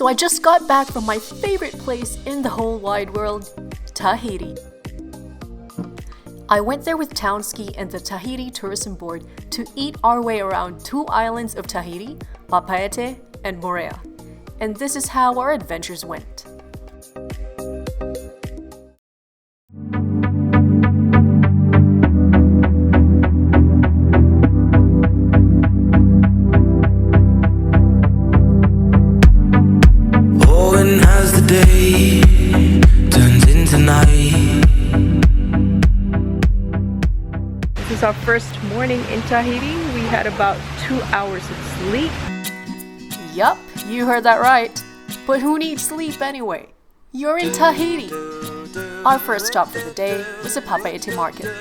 So I just got back from my favorite place in the whole wide world, Tahiti. I went there with Townske and the Tahiti Tourism Board to eat our way around 2 islands of Tahiti, Papeete and Moorea. And this is how our adventures went. Day turns into night. This is our first morning in Tahiti. We had about 2 hours of sleep. Yup, you heard that right. But who needs sleep anyway? You're in Tahiti. Our first stop for the day was the Papeete market.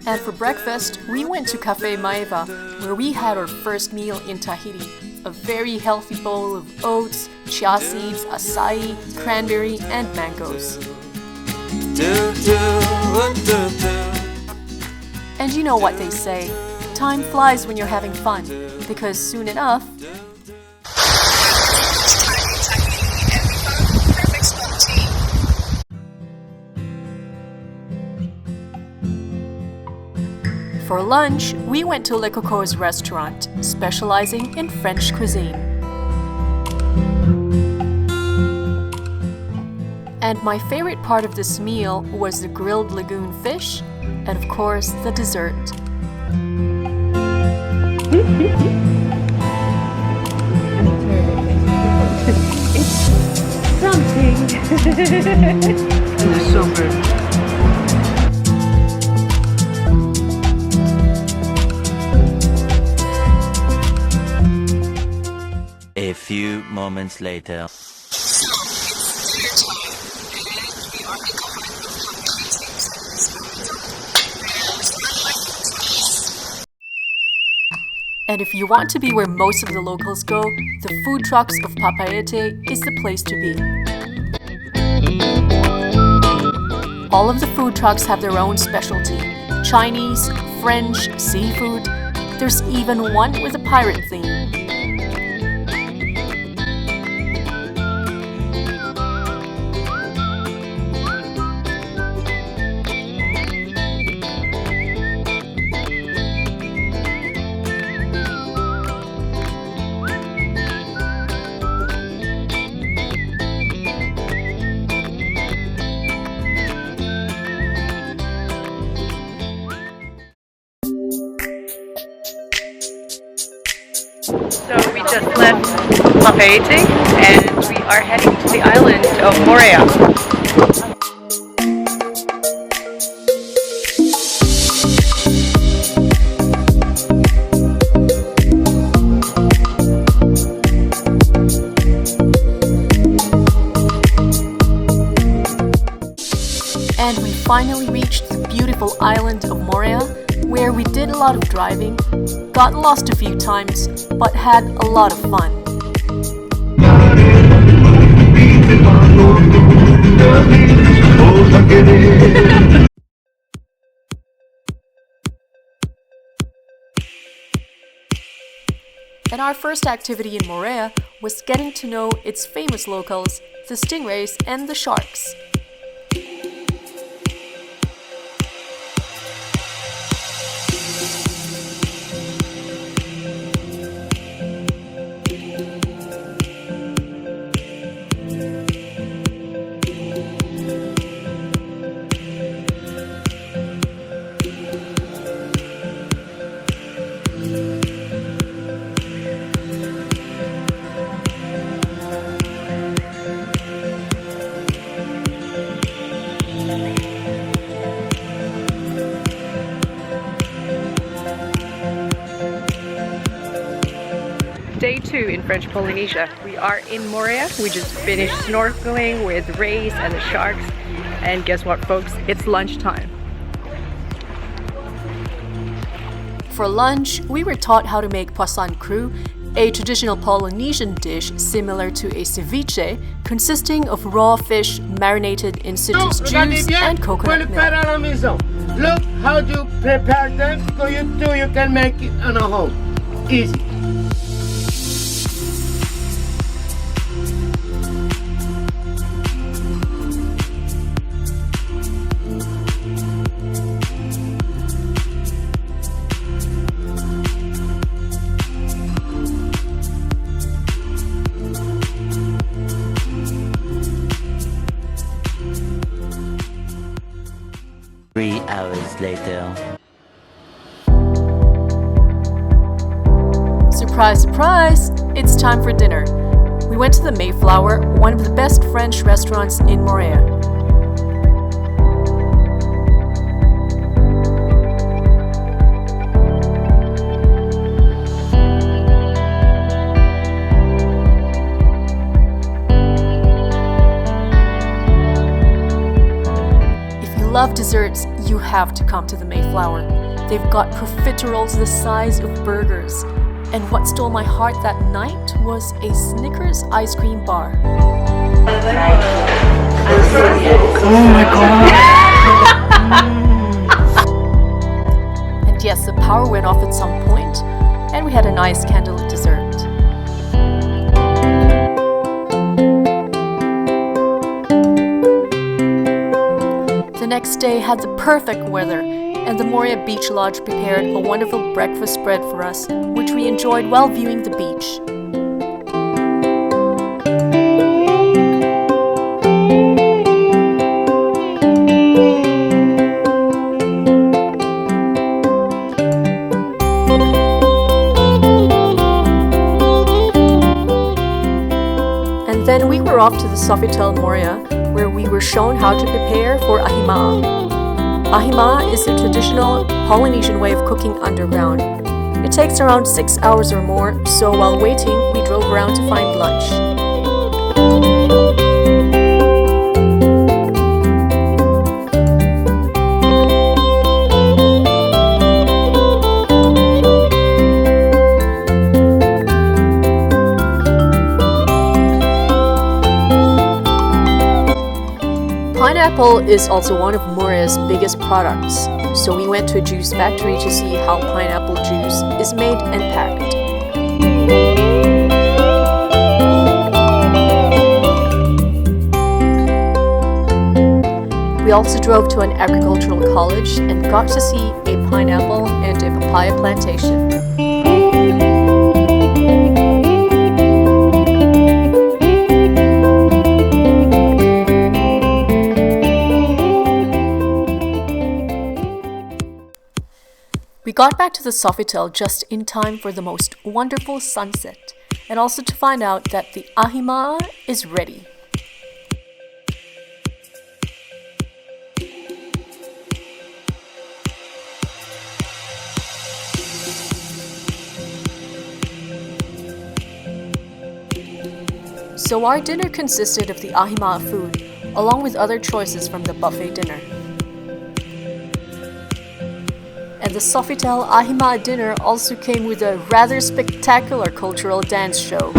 And for breakfast, we went to Cafe Maeva, where we had our first meal in Tahiti. A very healthy bowl of oats, chia seeds, acai, cranberry, and mangoes. And you know what they say, time flies when you're having fun, because soon enough, for lunch, we went to Le Coco's restaurant, specializing in French cuisine. And my favorite part of this meal was the grilled lagoon fish, and of course, the dessert. It's something. It's so good. A few moments later. And if you want to be where most of the locals go, the food trucks of Papeete is the place to be. All of the food trucks have their own specialty: Chinese, French, seafood. There's even one with a pirate theme. So we just left Papeete and we are heading to the island of Moorea. And we finally reached the beautiful island of Moorea, where we did a lot of driving, got lost a few times, but had a lot of fun. And our first activity in Moorea was getting to know its famous locals, the stingrays and the sharks. Day 2 in French Polynesia. We are in Moorea. We just finished snorkeling with rays and the sharks. And guess what, folks? It's lunchtime. For lunch, we were taught how to make Poisson Cru, a traditional Polynesian dish similar to a ceviche, consisting of raw fish marinated in citrus juice and coconut milk. Look how you prepare them so you too you can make it on a home. Easy. Hours later. Surprise, surprise! It's time for dinner. We went to the Mayflower, one of the best French restaurants in Moorea. Love desserts, you have to come to the Mayflower. They've got profiteroles the size of burgers. And what stole my heart that night was a Snickers ice cream bar. Oh my god! And yes, the power went off at some point, and we had a nice candlelit dessert. The next day had the perfect weather, and the Moorea Beach Lodge prepared a wonderful breakfast spread for us, which we enjoyed while viewing the beach. And then we were off to the Sofitel Moorea, where we were shown how to prepare for ahimaa. Ahimaa is the traditional Polynesian way of cooking underground. It takes around 6 hours or more, so while waiting, we drove around to find lunch. Pineapple is also one of Moorea's biggest products, so we went to a juice factory to see how pineapple juice is made and packed. We also drove to an agricultural college and got to see a pineapple and a papaya plantation. We got back to the Sofitel just in time for the most wonderful sunset, and also to find out that the ahimaa is ready. So our dinner consisted of the ahimaa food, along with other choices from the buffet dinner. And the Sofitel ahimaa dinner also came with a rather spectacular cultural dance show.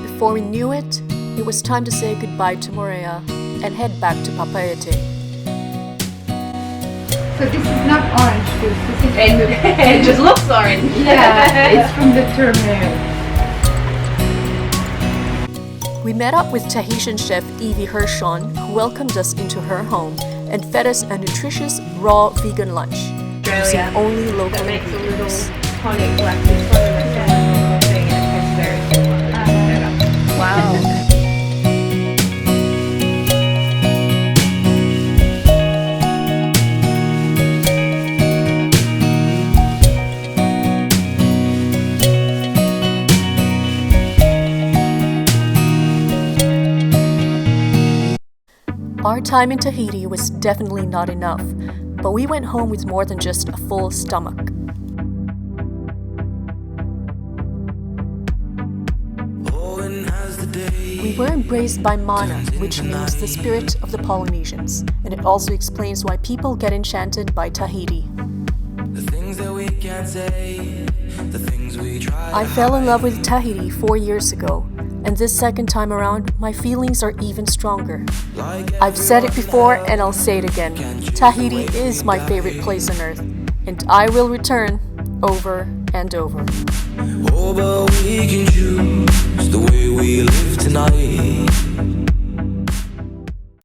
Before we knew it, it was time to say goodbye to Moorea and head back to Papeete. So this is not orange juice, this is It just looks orange. yeah, it's from the turmeric. We met up with Tahitian chef Evie Hershon, who welcomed us into her home and fed us a nutritious raw vegan lunch, using only local That makes a little ingredients. tonic like this for the restaurant thing, and it tastes very similar. Wow. Our time in Tahiti was definitely not enough, but we went home with more than just a full stomach. We were embraced by Mana, which means the spirit of the Polynesians, and it also explains why people get enchanted by Tahiti. I fell in love with Tahiti 4 years ago, and this second time around, my feelings are even stronger. I've said it before and I'll say it again. Tahiti is my favorite place on earth, and I will return over and over. Oh, but we can choose the way we live tonight.